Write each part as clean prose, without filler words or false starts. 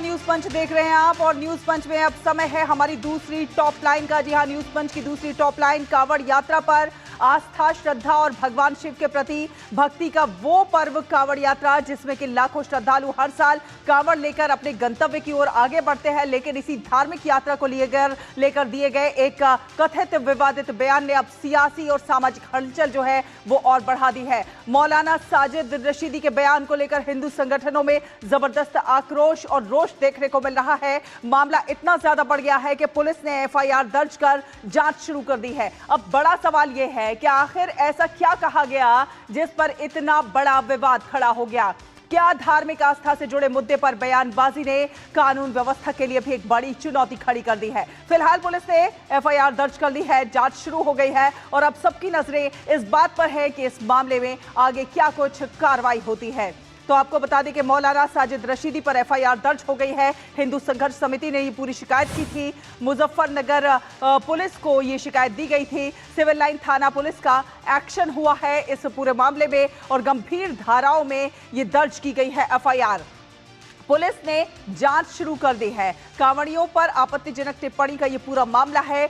नमस्कार, न्यूज पंच देख रहे हैं आप और न्यूज पंच में अब समय है हमारी दूसरी टॉप लाइन का। जी हां, न्यूज पंच की दूसरी टॉप लाइन कांवड़ यात्रा पर आस्था, श्रद्धा और भगवान शिव के प्रति भक्ति का वो पर्व कांवड़ यात्रा, जिसमें कि लाखों श्रद्धालु हर साल कांवड़ लेकर अपने गंतव्य की ओर आगे बढ़ते हैं। लेकिन इसी धार्मिक यात्रा को लेकर दिए गए एक कथित विवादित बयान ने अब सियासी और सामाजिक हलचल जो है वो और बढ़ा दी है। मौलाना साजिद रशीदी के बयान को लेकर हिंदू संगठनों में जबरदस्त आक्रोश और रोष देखने को मिल रहा है। मामला इतना ज्यादा बढ़ गया है कि पुलिस ने एफआईआर दर्ज कर जांच शुरू कर दी है। अब बड़ा सवाल यह है कि आखिर ऐसा क्या कहा गया जिस पर इतना बड़ा विवाद खड़ा हो गया। क्या धार्मिक आस्था से जुड़े मुद्दे पर बयानबाजी ने कानून व्यवस्था के लिए भी एक बड़ी चुनौती खड़ी कर दी है। फिलहाल पुलिस ने एफआईआर दर्ज कर ली है, जांच शुरू हो गई है और अब सबकी नजरें इस बात पर है कि इस मामले में आगे क्या कुछ कार्रवाई होती है। तो आपको बता दें कि मौलाना साजिद रशीदी पर एफआईआर दर्ज हो गई है। हिंदू संघर्ष समिति ने ये पूरी शिकायत की थी। मुजफ्फरनगर पुलिस को ये शिकायत दी गई थी। सिविल लाइन थाना पुलिस का एक्शन हुआ है इस पूरे मामले में और गंभीर धाराओं में ये दर्ज की गई है एफआईआर। पुलिस ने जांच शुरू कर दी है। कांवड़ियों पर आपत्तिजनक टिप्पणी का ये पूरा मामला है।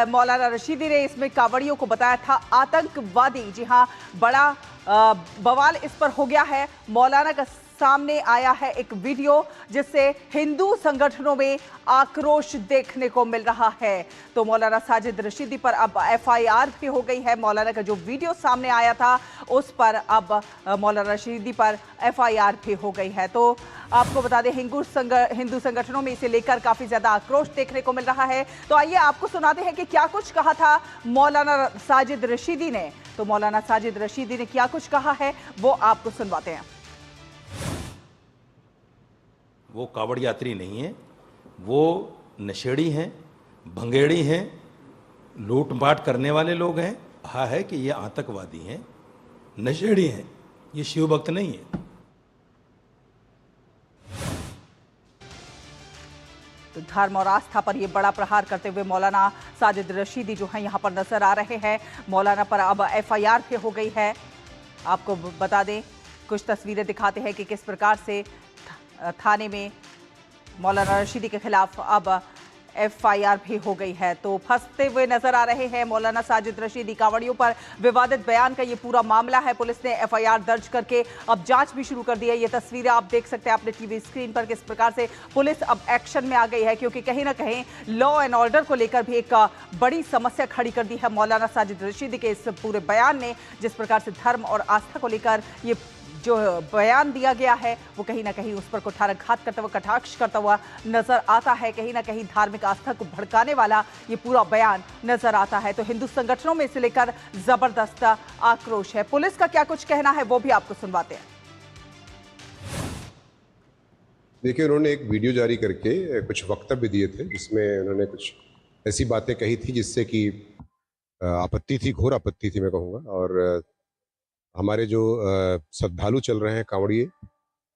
मौलाना रशीदी ने इसमें कांवड़ियों को बताया था आतंकवादी। जी हां, बड़ा बवाल इस पर हो गया है। मौलाना का सामने आया है एक वीडियो जिससे हिंदू संगठनों में आक्रोश देखने को मिल रहा है। तो मौलाना साजिद रशीदी पर अब एफआईआर भी हो गई है। मौलाना का जो वीडियो सामने आया था उस पर अब मौलाना रशीदी पर एफआईआर भी हो गई है। तो आपको बता दें हिंदू संगठनों में इसे लेकर काफी ज्यादा आक्रोश देखने को मिल रहा है। तो आइए आपको सुनाते हैं कि क्या कुछ कहा था मौलाना साजिद रशीदी ने। तो मौलाना साजिद रशीदी ने क्या कुछ कहा है वो आपको सुनवाते हैं। वो कावड़ यात्री नहीं है, वो नशेड़ी हैं, भंगेड़ी हैं, लूटपाट करने वाले लोग हैं। कहा है कि ये आतंकवादी हैं, नशेड़ी हैं, ये शिव भक्त नहीं है। तो धर्म और आस्था पर यह बड़ा प्रहार करते हुए मौलाना साजिद रशीदी जो है यहां पर नजर आ रहे हैं। मौलाना पर अब एफआईआर भी हो गई है। आपको बता दें, कुछ तस्वीरें दिखाते हैं कि किस प्रकार से थाने में मौलाना रशीदी के खिलाफ अब एफआईआर भी हो गई है। तो फंसते हुए नजर आ रहे हैं मौलाना साजिद रशीदी। कांवड़ियों पर विवादित बयान का ये पूरा मामला है। पुलिस ने एफआईआर दर्ज करके अब जांच भी शुरू कर दी है। ये तस्वीरें आप देख सकते हैं अपने टीवी स्क्रीन पर किस प्रकार से पुलिस अब एक्शन में आ गई है, क्योंकि कहीं ना कहीं लॉ एंड ऑर्डर को लेकर भी एक बड़ी समस्या खड़ी कर दी है मौलाना साजिद रशीदी के इस पूरे बयान ने। जिस प्रकार से धर्म और आस्था को लेकर ये जो बयान दिया गया है वो कहीं ना कहीं उस पर कुठाराघात करता हुआ, कटाक्ष करता हुआ नजर आता है। कहीं ना कहीं धार्मिक आस्था को भड़काने वाला ये पूरा बयान नजर आता है। तो हिंदू संगठनों में इसे लेकर जबरदस्त आक्रोश है। पुलिस का क्या कुछ कहना है वो भी आपको सुनवाते हैं। देखिए, उन्होंने एक वीडियो जारी करके कुछ वक्तव्य दिए थे जिसमें उन्होंने कुछ ऐसी बातें कही थी जिससे कि आपत्ति थी, घोर आपत्ति थी मैं कहूँगा। और हमारे जो श्रद्धालु चल रहे हैं कांवड़िए,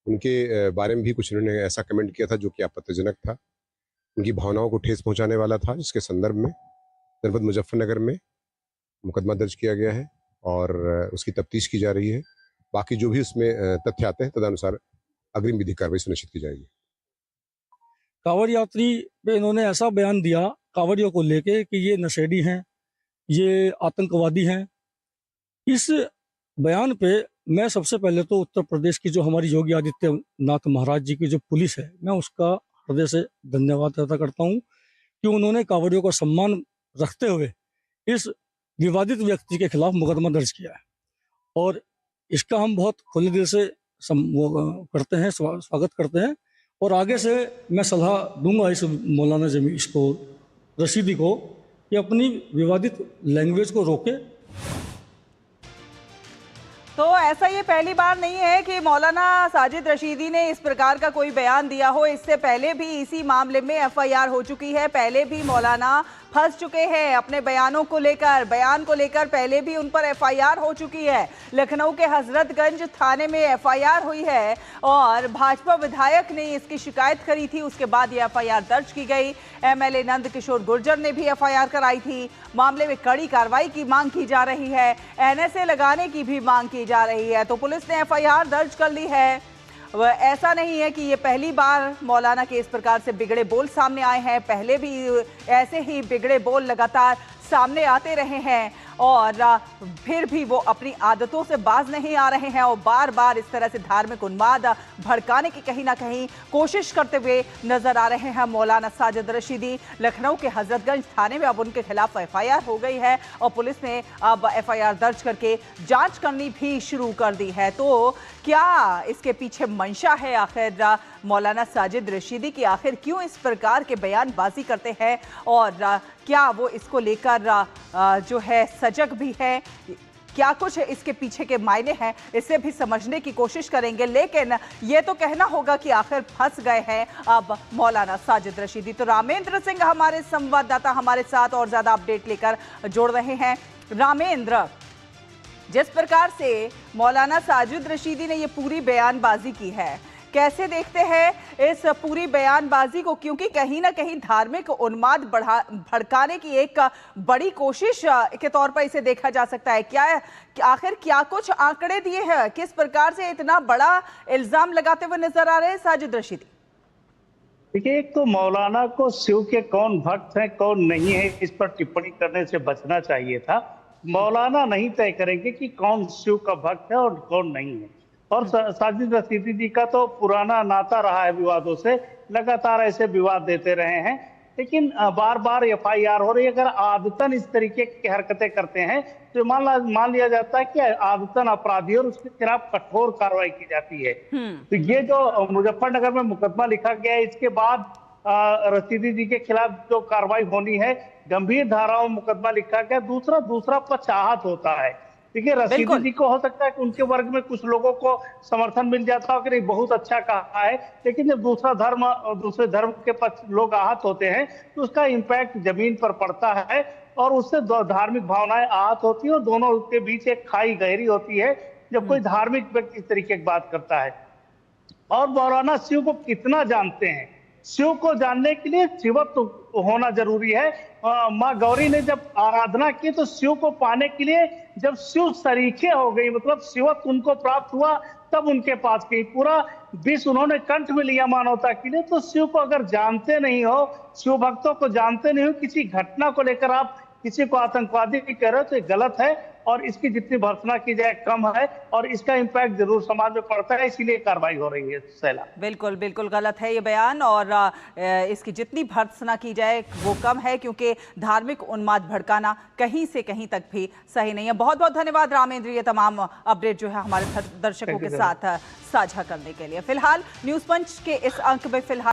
उनके बारे में भी कुछ उन्होंने ऐसा कमेंट किया था जो कि आपत्तिजनक था, उनकी भावनाओं को ठेस पहुंचाने वाला था, जिसके संदर्भ में जनपद मुजफ्फरनगर में मुकदमा दर्ज किया गया है और उसकी तफ्तीश की जा रही है। बाकी जो भी उसमें तथ्य आते हैं तदनुसार अग्रिम विधिक कार्रवाई सुनिश्चित की जाएगी। कांवड़ यात्री पे इन्होंने ऐसा बयान दिया कांवड़ियों को लेके कि ये नशेड़ी हैं, ये आतंकवादी हैं। इस बयान पे मैं सबसे पहले तो उत्तर प्रदेश की जो हमारी योगी आदित्यनाथ महाराज जी की जो पुलिस है, मैं उसका हृदय से धन्यवाद अदा करता हूँ कि उन्होंने कांवड़ियों का सम्मान रखते हुए इस विवादित व्यक्ति के खिलाफ मुकदमा दर्ज किया है और इसका हम बहुत खुले दिल से करते हैं, स्वागत करते हैं। और आगे से मैं सलाह दूंगा इस मौलाना इसको रशीदी को कि अपनी विवादित लैंग्वेज को रोके। तो ऐसा ये पहली बार नहीं है कि मौलाना साजिद रशीदी ने इस प्रकार का कोई बयान दिया हो। इससे पहले भी इसी मामले में एफआईआर हो चुकी है। पहले भी मौलाना फंस चुके हैं अपने बयान को लेकर पहले भी उन पर एफआईआर हो चुकी है। लखनऊ के हजरतगंज थाने में एफआईआर हुई है और भाजपा विधायक ने इसकी शिकायत करी थी। उसके बाद ये एफआईआर दर्ज की गई। एमएलए नंद किशोर गुर्जर ने भी एफआईआर कराई थी। मामले में कड़ी कार्रवाई की मांग की जा रही है, एनएसए लगाने की भी मांग की जा रही है। तो पुलिस ने एफआईआर दर्ज कर ली है। ऐसा नहीं है कि ये पहली बार मौलाना के इस प्रकार से बिगड़े बोल सामने आए हैं, पहले भी ऐसे ही बिगड़े बोल लगातार सामने आते रहे हैं और फिर भी वो अपनी आदतों से बाज नहीं आ रहे हैं और बार बार इस तरह से धार्मिक उन्माद भड़काने की कहीं ना कहीं कोशिश करते हुए नजर आ रहे हैं। मौलाना साजिद रशीदी लखनऊ के हजरतगंज थाने में अब उनके खिलाफ एफआईआर हो गई है और पुलिस ने अब एफआईआर दर्ज करके जांच करनी भी शुरू कर दी है। तो क्या इसके पीछे मंशा है आखिर मौलाना साजिद रशीदी की, आखिर क्यों इस प्रकार के बयानबाजी करते हैं और क्या वो इसको लेकर जो है सजग भी है, क्या कुछ इसके पीछे के मायने हैं, इसे भी समझने की कोशिश करेंगे। लेकिन ये तो कहना होगा कि आखिर फंस गए हैं अब मौलाना साजिद रशीदी। तो रामेंद्र सिंह हमारे संवाददाता हमारे साथ और ज्यादा अपडेट लेकर जुड़ रहे हैं। रामेंद्र, जिस प्रकार से मौलाना साजिद रशीदी ने ये पूरी बयानबाजी की है, कैसे देखते हैं इस पूरी बयानबाजी को, क्योंकि कहीं ना कहीं धार्मिक उन्माद भड़काने की एक बड़ी कोशिश के तौर पर इसे देखा जा सकता है। क्या आखिर क्या कुछ आंकड़े दिए हैं, किस प्रकार से इतना बड़ा इल्जाम लगाते हुए नजर आ रहे हैं साजिद रशीदी? देखिए, एक तो मौलाना को शिव के कौन भक्त हैं कौन नहीं है इस पर टिप्पणी करने से बचना चाहिए था। मौलाना नहीं तय करेंगे कि कौन शिव का भक्त है और कौन नहीं है। और साजिद रशीदी जी का तो पुराना नाता रहा है विवादों से, लगातार ऐसे विवाद देते रहे हैं, लेकिन बार बार एफआईआर हो रही है। अगर आदतन इस तरीके की हरकतें करते हैं तो मान लिया जाता है कि आदतन अपराधी और उसके खिलाफ कठोर कार्रवाई की जाती है। तो ये जो मुजफ्फरनगर में मुकदमा लिखा गया है, इसके बाद रशीदी जी के खिलाफ जो कार्रवाई होनी है, गंभीर धाराओं में मुकदमा लिखा गया, दूसरा पक्ष आहत होता है। देखिए, रशीदी जी को हो सकता है कि उनके वर्ग में कुछ लोगों को समर्थन मिल जाता हो कि नहीं बहुत अच्छा कहा है, लेकिन जब दूसरे धर्म के पक्ष लोग आहत होते हैं तो उसका इम्पैक्ट जमीन पर पड़ता है और उससे धार्मिक भावनाएं आहत होती है और दोनों के बीच एक खाई गहरी होती है जब कोई धार्मिक व्यक्ति इस तरीके की बात करता है। और मौलाना शिव को कितना जानते हैं, शिव को जानने के लिए शिवत्व होना जरूरी है। माँ गौरी ने जब आराधना की तो शिव को पाने के लिए जब शिव सरीखे हो गई, मतलब शिवत्व उनको प्राप्त हुआ, तब उनके पास गई, पूरा विश्व उन्होंने कंठ में लिया मानवता के लिए। तो शिव को अगर जानते नहीं हो, शिव भक्तों को जानते नहीं हो, किसी घटना को लेकर आप किसी को आतंकवादी कह रहे हो तो ये गलत है और इसकी जितनी भर्त्सना की जाए कम है और इसका इम्पैक्ट जरूर समाज में पड़ता है, इसीलिए कार्रवाई हो रही है। सैला, बिल्कुल बिल्कुल गलत है ये बयान और इसकी जितनी भर्त्सना की जाए वो कम है, क्योंकि धार्मिक उन्माद भड़काना कहीं से कहीं तक भी सही नहीं है। बहुत बहुत धन्यवाद रामेंद्र, ये तमाम अपडेट जो है हमारे दर्शकों के साथ साझा करने के लिए। फिलहाल न्यूज पंच के इस अंक में फिलहाल